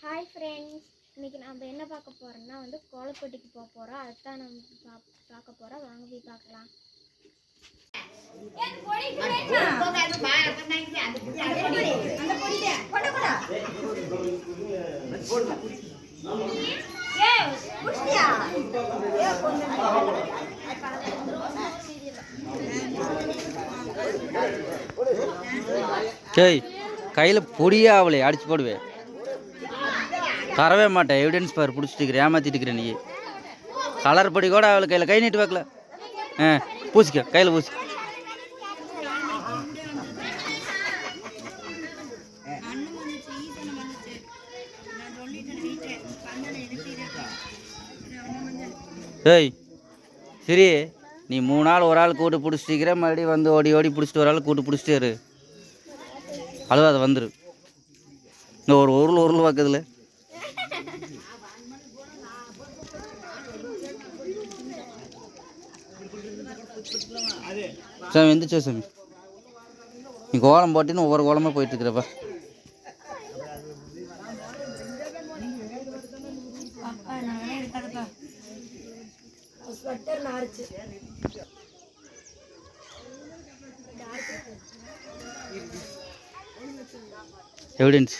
Hi friends, இன்றைக்கி நம்ம என்ன பார்க்க போகிறோம்னா கோலப்பொட்டிக்கு போக போகிறோம். அதுதான் நம்ம பார்க்க போகிறோம். வாங்க போய் பார்க்கலாம். சரி, கையில் பொடியே அவளை அடிச்சு போடுவேன். தரவே மாட்டேன். எவிடன்ஸ் பார், பிடிச்சிட்டு ஏமாத்திட்டு இருக்கிறேன். நீ கலர் பொடி கூட அவளை கையில் கை நீட்டு வைக்கல. பூசிக்க, கையில் பூசி. ஏய் சரி, நீ 3 நாள் ஒரு ஆள் கூட்டு பிடிச்சிட்டிக்கிற, மறுபடியும் வந்து ஓடி ஓடி பிடிச்சிட்டு ஒரு ஆள் கூட்டு பிடிச்சிட்டே இரு. அழுவா, அதை வந்துரு. இந்த ஒரு உருள் பார்க்குதுல. சாமி எந்திரிச்சா சாமி, நீ கோலம் போட்டின்னு ஒவ்வொரு கோலமாக போயிட்டு இருக்கிறப்ப. எவிடன்ஸ்